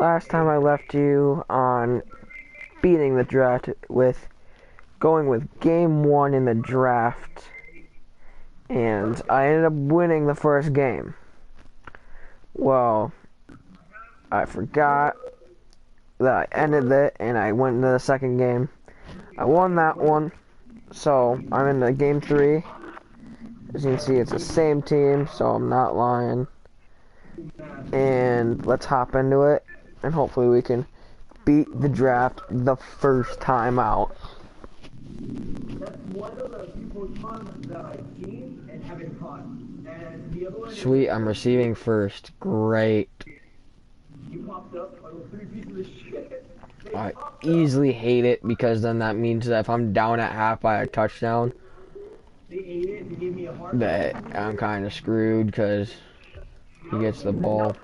Last time I left you on beating the draft with going with game one in the draft, and I ended up winning the first game. Well, I forgot that I ended it, and I went into the second game. I won that one, so I'm in the game three. As you can see, it's the same team, so I'm not lying. And let's hop into it, and hopefully we can beat the draft the first time out. Sweet, I'm receiving first. Great. I easily hate it because then that means that if I'm down at half by a touchdown, that I'm kind of screwed because he gets the ball.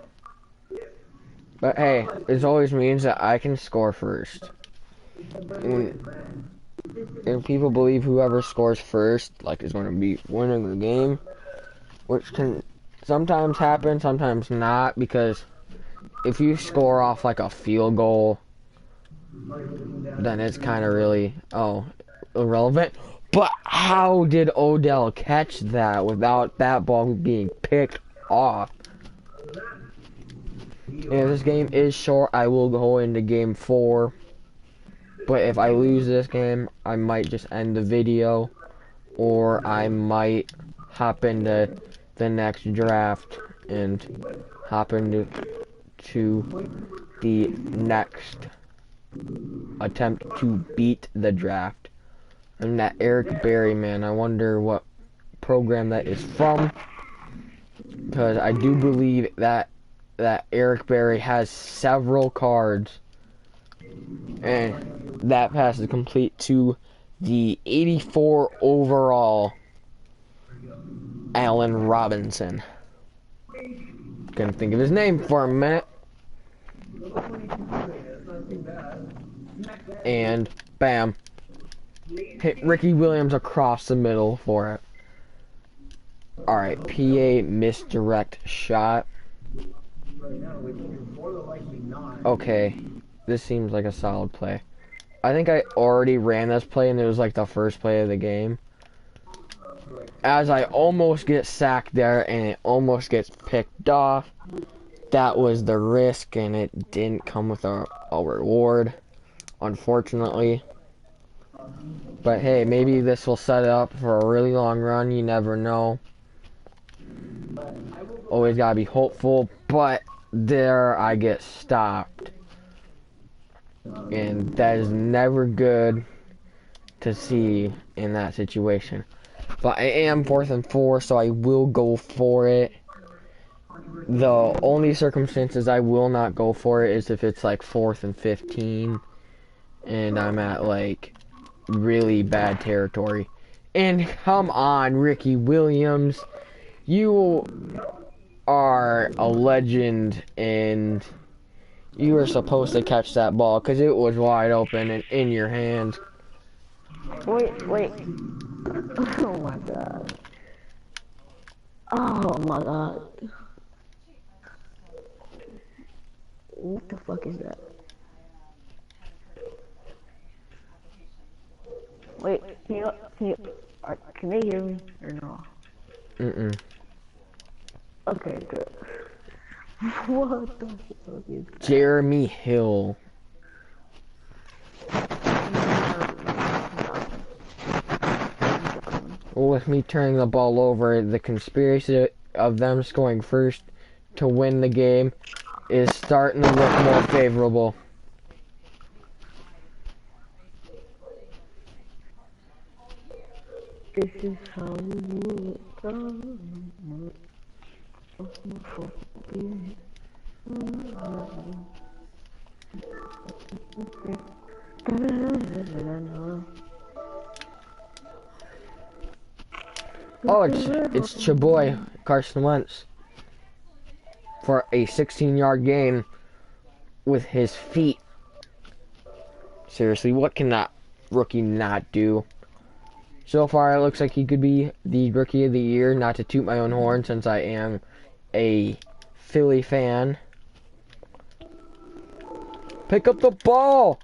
But hey, it always means that I can score first. And people believe whoever scores first, like, is going to be winning the game, which can sometimes happen, sometimes not, because if you score off like a field goal, then it's kind of really, irrelevant. But how did Odell catch that without that ball being picked off? And if this game is short, I will go into game 4. But if I lose this game, I might just end the video, or I might hop into the next draft and hop into the next attempt to beat the draft. And that Eric Berry, man, I wonder what program that is from, because I do believe that Eric Berry has several cards, and that pass is complete to the 84 overall Allen Robinson. Couldn't think of his name for a minute. And bam. Hit Ricky Williams across the middle for it. Alright, PA misdirect shot. Okay, this seems like a solid play. I think I already ran this play and it was like the first play of the game. As I almost get sacked there and it almost gets picked off. That was the risk and it didn't come with a reward, unfortunately. But hey, maybe this will set it up for a really long run, you never know. Always gotta be hopeful, but there I get stopped. And that is never good to see in that situation. But I am 4th and 4, so I will go for it. The only circumstances I will not go for it is if it's like 4th and 15 and I'm at like really bad territory. And come on, Ricky Williams, you are a legend and you were supposed to catch that ball because it was wide open and in your hands. Wait. Oh my god. Oh my god. What the fuck is that? Wait, can they hear me or no? Okay, good. What the fuck is that? Jeremy Hill. With me turning the ball over, the conspiracy of them scoring first to win the game is starting to look more favorable. This is how we come. Oh, it's your boy Carson Wentz for a 16-yard gain with his feet. Seriously, what can that rookie not do? So far, it looks like he could be the Rookie of the Year, not to toot my own horn since I am a Philly fan. Pick up the ball.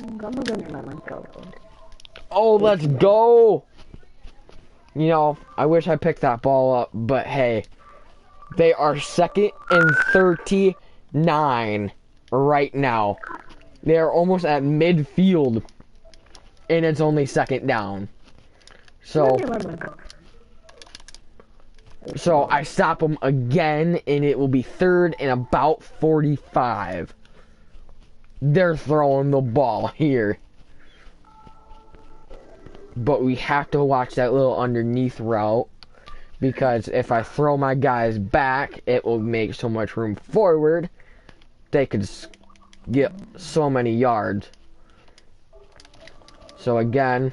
I'm gonna let my go. Oh, let's go. You know, I wish I picked that ball up, but hey, they are 2nd and 39 right now. They are almost at midfield, and it's only 2nd down. So I stop them again, and it will be 3rd and about 45. They're throwing the ball here. But we have to watch that little underneath route, because if I throw my guys back, it will make so much room forward. They could get so many yards. So again.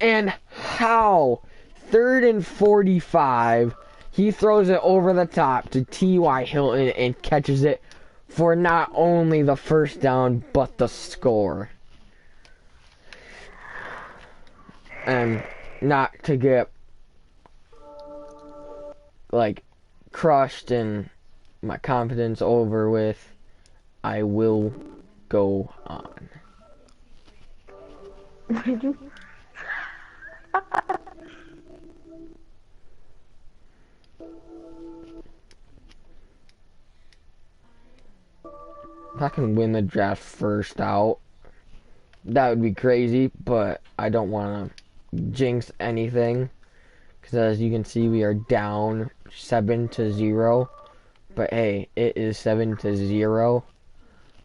And how? 3rd and 45. He throws it over the top to T.Y. Hilton and catches it for not only the 1st down, but the score. And not to get, like, crushed and my confidence over with, I will go on. Did you? If I can win the draft first out, that would be crazy, but I don't want to jinx anything, because as you can see, we are down 7-0, but hey, it is 7-0,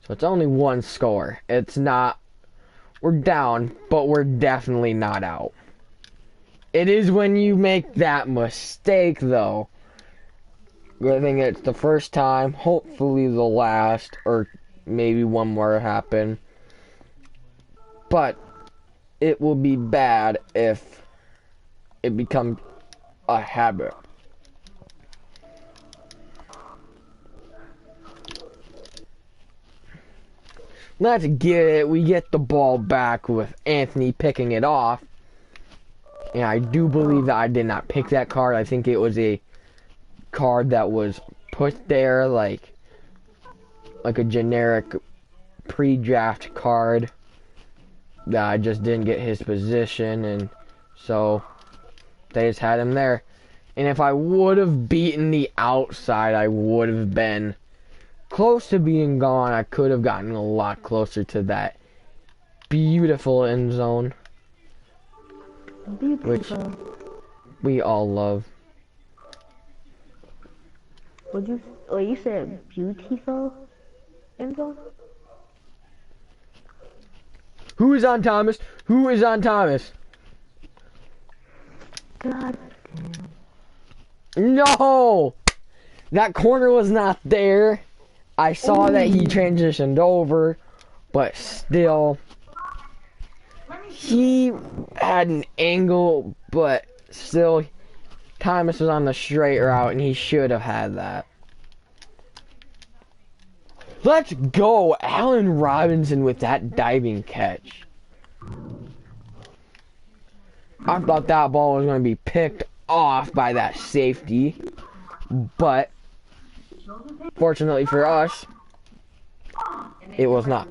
so it's only 1 score. It's not, we're down, but we're definitely not out. It is when you make that mistake, though. I think it's the first time, hopefully the last, or maybe one more happen. But it will be bad if it becomes a habit. Let's get it. We get the ball back with Anthony picking it off. And I do believe that I did not pick that card. I think it was a card that was put there like a generic pre-draft card that I just didn't get his position, and so they just had him there. And if I would have beaten the outside, I would have been close to being gone. I could have gotten a lot closer to that beautiful end zone, which we all love. You said beautiful end zone? Who is on Thomas? Who is on Thomas? God. No! That corner was not there. I saw that he transitioned over, but still, he had an angle, but still, Thomas was on the straight route, and he should have had that. Let's go, Allen Robinson with that diving catch. I thought that ball was going to be picked off by that safety, but fortunately for us, it was not.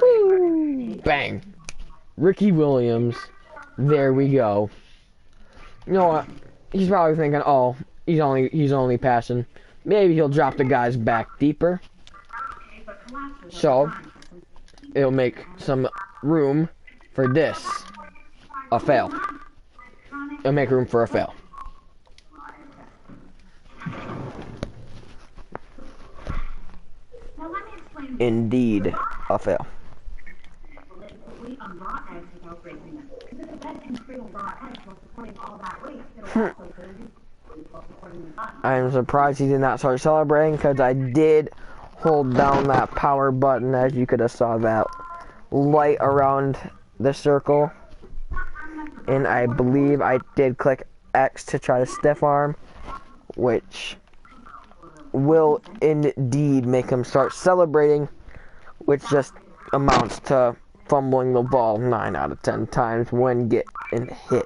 Woo! Bang. Ricky Williams. There we go. You know what? He's probably thinking, oh, he's only passing. Maybe he'll drop the guys back deeper. So, it'll make some room for this. A fail. It'll make room for a fail. Indeed, a fail. I'm surprised he did not start celebrating, because I did hold down that power button, as you could have saw that light around the circle. And I believe I did click X to try to stiff arm, which will indeed make him start celebrating, which just amounts to fumbling the ball 9 out of 10 times when getting hit.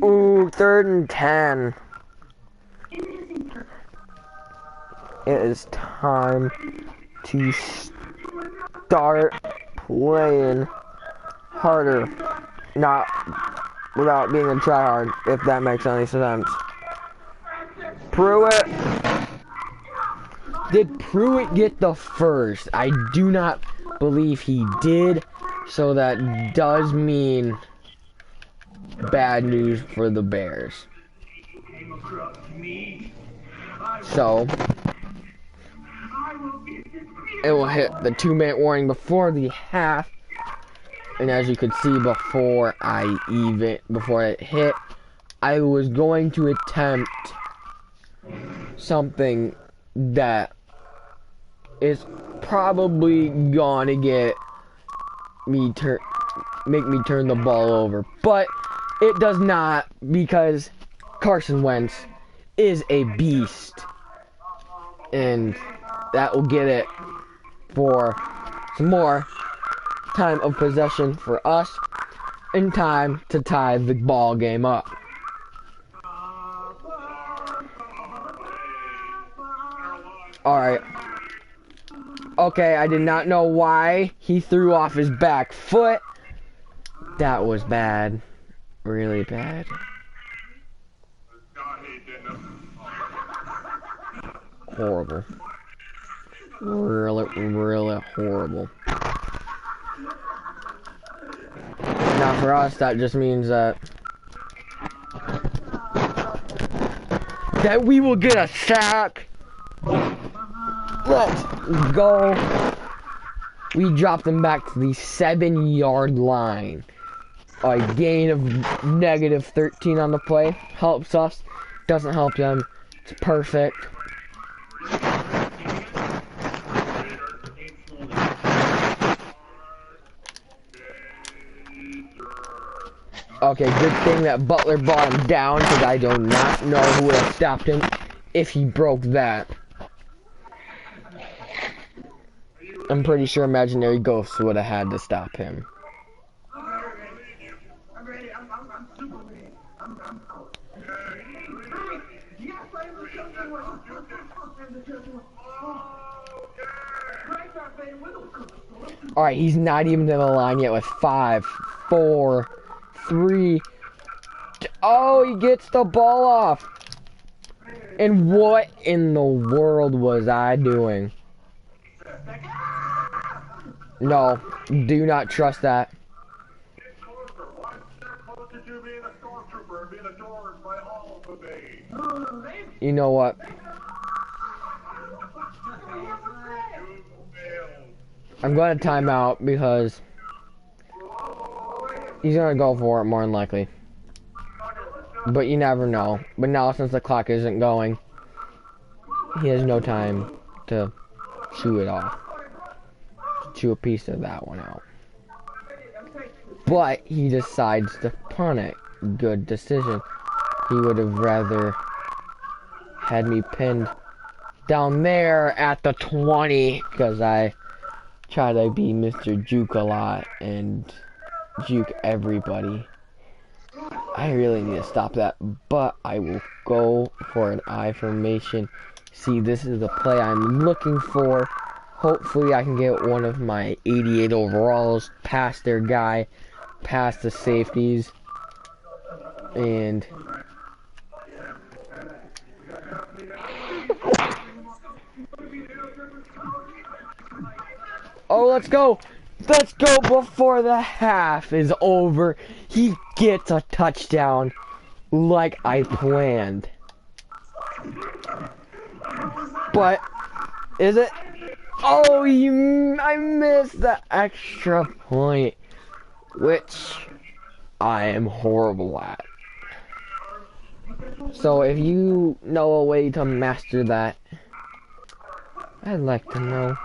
Ooh, 3rd and 10. It is time to start playing harder. Not without being a tryhard, if that makes any sense. Pruitt. Did Pruitt get the first? I do not believe he did. So that does mean bad news for the Bears. So it will hit the 2-minute warning before the half. And as you could see before it hit, I was going to attempt something that is probably gonna get me make me turn the ball over, but it does not, because Carson Wentz is a beast, and that will get it for some more time of possession for us, in time to tie the ball game up. Alright. Okay, I did not know why he threw off his back foot. That was bad. Really bad. Horrible. Really horrible. Now for us, that just means that we will get a sack. Let's go. We drop them back to the 7-yard line. A gain of -13 on the play helps us. Doesn't help them. It's perfect. Okay, good thing that Butler brought him down, because I do not know who would have stopped him if he broke that. I'm pretty sure imaginary ghosts would have had to stop him. Alright, he's not even to the line yet with 5, 4, 3. Oh, he gets the ball off. And what in the world was I doing? No, do not trust that. You know what? I'm going to time out because he's going to go for it more than likely. But you never know. But now since the clock isn't going, he has no time to chew it off. Chew a piece of that one out. But he decides to punt it. Good decision. He would have rather had me pinned down there at the 20, because I try to be Mr. Juke a lot and juke everybody. I really need to stop that, but I will go for an I formation. See, this is the play I'm looking for. Hopefully I can get one of my 88 overalls past their guy, past the safeties, and oh, let's go! Let's go before the half is over. He gets a touchdown like I planned. But, is it? Oh, I missed the extra point, which I am horrible at. So if you know a way to master that, I'd like to know.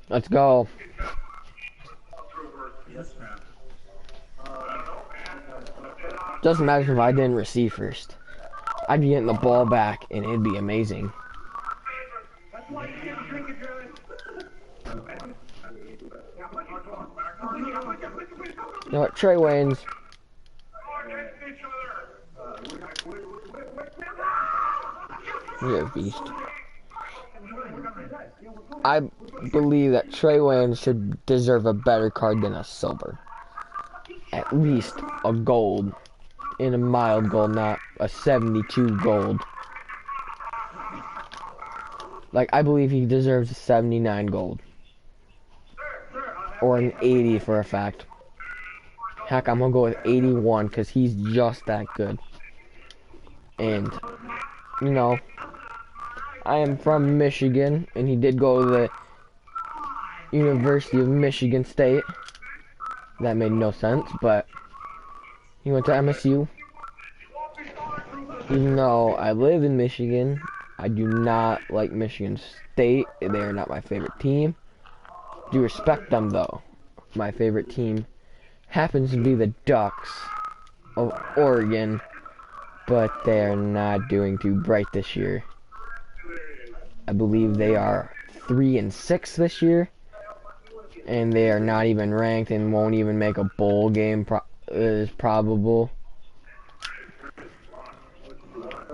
Let's go. Just imagine if I didn't receive first. I'd be getting the ball back, and it'd be amazing. You know what? Trey Waynes. You're a beast. I believe that Trey Waynes should deserve a better card than a silver. At least a gold. In a mild gold, not a 72 gold. Like, I believe he deserves a 79 gold. Or an 80 for a fact. Heck, I'm gonna go with 81 because he's just that good. And, you know, I am from Michigan, and he did go to the University of Michigan State. That made no sense, but he went to MSU. Even though I live in Michigan, I do not like Michigan State. They are not my favorite team. Do respect them, though. My favorite team happens to be the Ducks of Oregon, but they are not doing too bright this year. I believe they are 3-6 this year, and they are not even ranked and won't even make a bowl game. Is probable.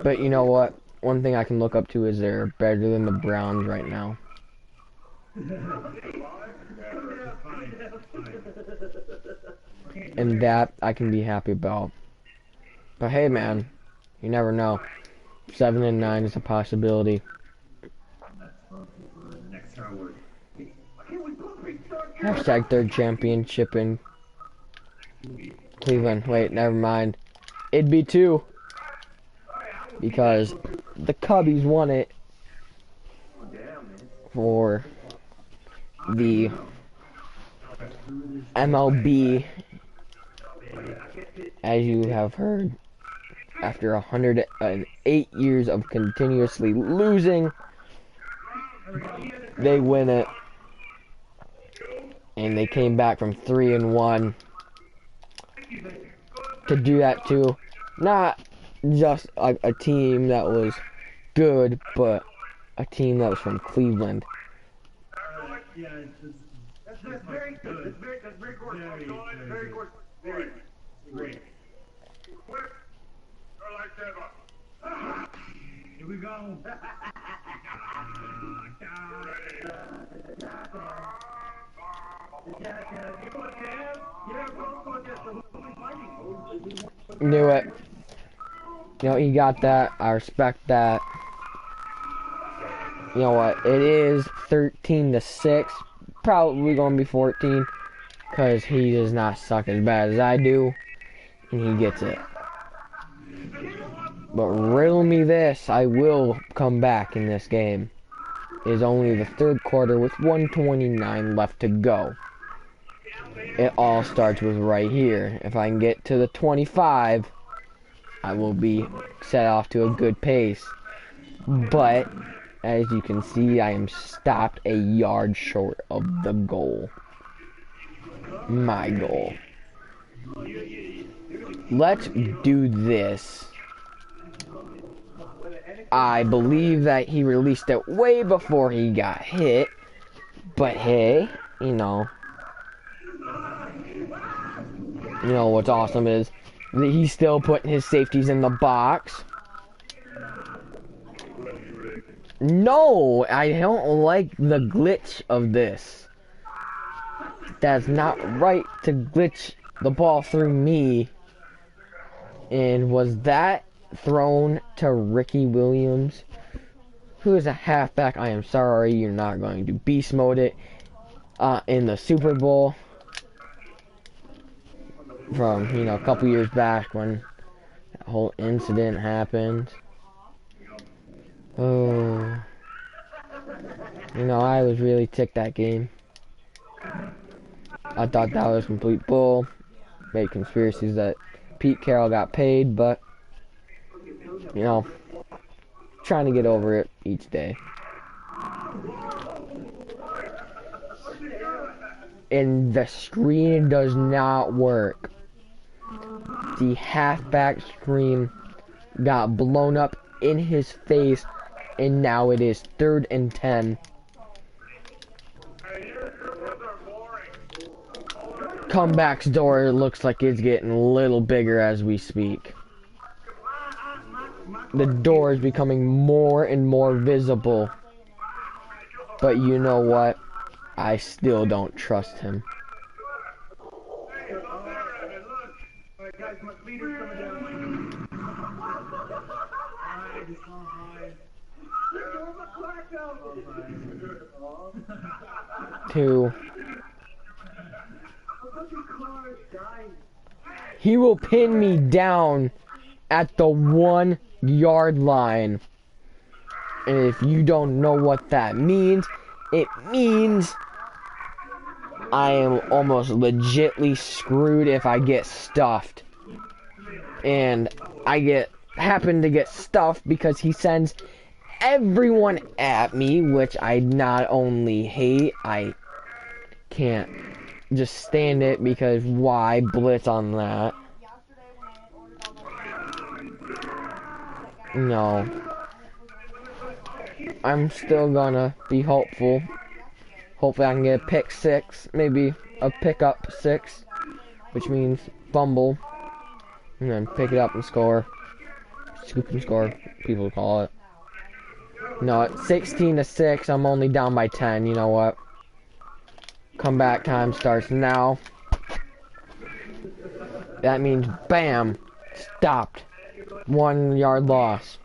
But you know what? One thing I can look up to is they're better than the Browns right now. And that I can be happy about. But hey, man, you never know. 7-9 is a possibility. Hashtag third championship in Cleveland. Wait, never mind. It'd be 2. Because the Cubbies won it for the MLB, as you have heard, after 108 years of continuously losing, they win it, and they came back from 3-1 to do that too. Not just a team that was good, but a team that was from Cleveland. Yeah, that's very good. That's very good. Very good. Very great. Here we go. Knew it. You know, he got that. I respect that. You know what? It is 13-6. Probably going to be 14. Because he does not suck as bad as I do. And he gets it. But riddle me this. I will come back in this game. It is only the third quarter with 1:29 left to go. It all starts with right here. If I can get to the 25, I will be set off to a good pace. But as you can see, I am stopped a yard short of the goal. My goal. Let's do this. I believe that he released it way before he got hit. But hey, you know what's awesome is that he's still putting his safeties in the box. No, I don't like the glitch of this. That's not right to glitch the ball through me. And was that thrown to Ricky Williams, who is a halfback? I am sorry, you're not going to beast mode it in the Super Bowl from a couple years back when that whole incident happened. Oh, I was really ticked that game. I thought that was complete bull. Made conspiracies that Pete Carroll got paid, but trying to get over it each day. and the screen does not work. The halfback screen got blown up in his face, and now it is 3rd and 10. Comeback's door looks like it's getting a little bigger as we speak. The door is becoming more and more visible. But you know what? I still don't trust him. Two. He will pin me down at the 1-yard line. And if you don't know what that means, it means I am almost legitly screwed if I get stuffed. And I happen to get stuffed because he sends everyone at me, which I not only hate, I can't just stand it because why blitz on that? No. I'm still gonna be hopeful. Hopefully I can get a pick 6, maybe a pickup 6, which means fumble, and then pick it up and score. Scoop and score, people call it. No, at 16-6, I'm only down by 10, you know what? Comeback time starts now. That means, bam, stopped. 1-yard loss.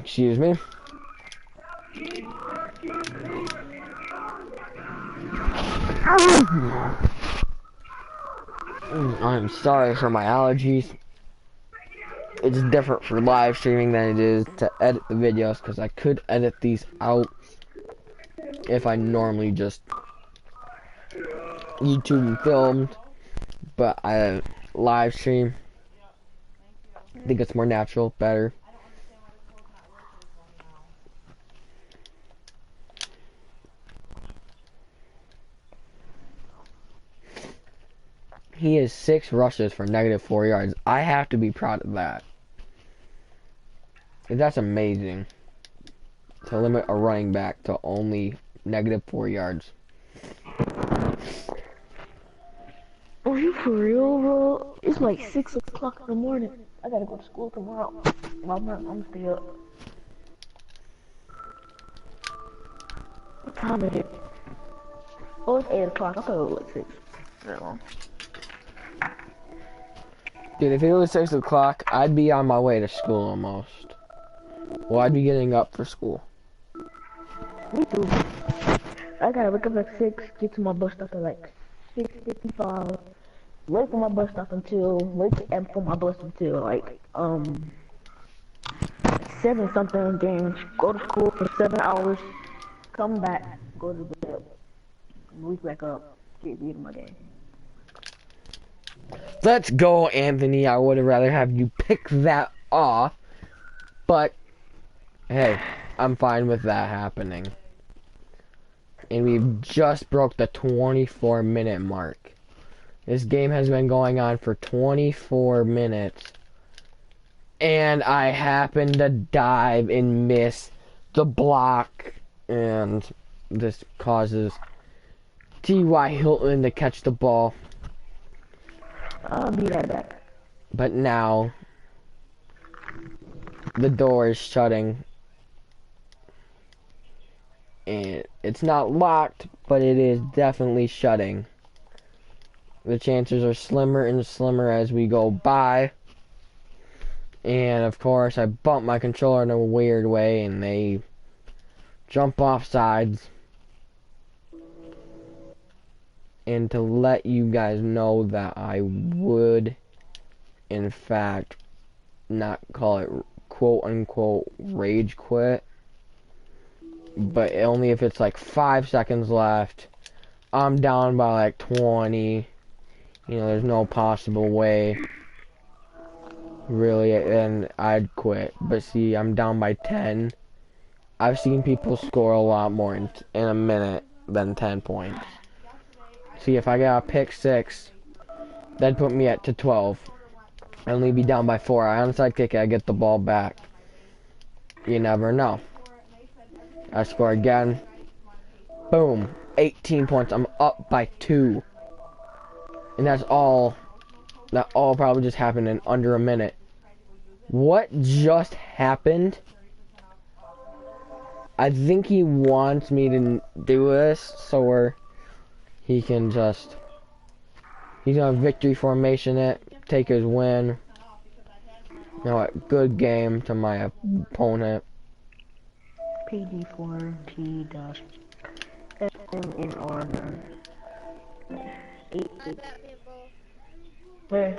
Excuse me. I'm sorry for my allergies. It's different for live streaming than it is to edit the videos, because I could edit these out if I normally just YouTube and filmed, but I live stream. I think it's more natural, better. He has 6 rushes for -4 yards. I have to be proud of that. That's amazing. To limit a running back to only -4 yards. Are you for real, bro? It's like 6 o'clock in the morning. I gotta go to school tomorrow. I'm stay up. What time is it? Oh, it's 8 o'clock. I thought it was like 6. That long. Dude, if it was 6 o'clock, I'd be on my way to school almost. Well, I'd be getting up for school. Me too. I gotta wake up at 6, get to my bus stop at like 6:55. Wait for my bus stop until, and for my bus until like 7 something, then go to school for 7 hours, come back, go to bed, wake back up, get read my game. Let's go, Anthony. I would have rather have you pick that off, but hey, I'm fine with that happening. And we've just broke the 24-minute mark. This game has been going on for 24 minutes. And I happen to dive and miss the block. And this causes T.Y. Hilton to catch the ball. I'll be right back. But now, the door is shutting. And it's not locked, but it is definitely shutting. The chances are slimmer and slimmer as we go by. And of course, I bump my controller in a weird way, and they jump off sides. And to let you guys know that I would, in fact, not call it quote-unquote rage quit, but only if it's like 5 seconds left, I'm down by like 20. You know, there's no possible way, really, and I'd quit. But see, I'm down by 10. I've seen people score a lot more in a minute than 10 points. See, if I got a pick 6, that'd put me to 12. And we'd be down by 4. I onside kick it, I get the ball back. You never know. I score again. Boom. 18 points. I'm up by 2. And that's all. That all probably just happened in under a minute. What just happened? I think he wants me to do this so he can just... He's gonna victory formation it. Take his win. You know what? Good game to my opponent. PD4T dash SM in order. 8. Where?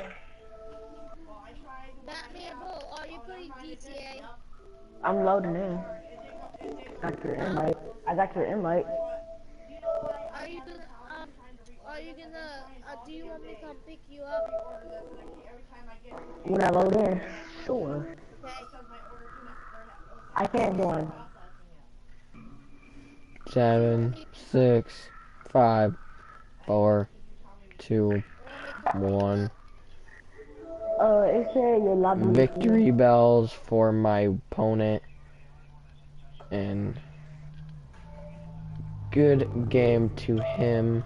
Batman Bull, are you playing GTA? I'm loading in. Got your invite. I got your invite. Are you gonna, are you gonna, do you want me to come pick you up? When I load in, sure. Okay. I can't join. 7, 6, 5, 4, 2, 1. It said your lobby. Victory bells for my opponent. And good game to him.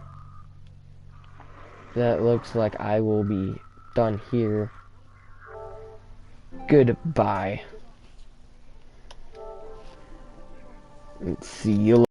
That looks like I will be done here. Goodbye. See you later.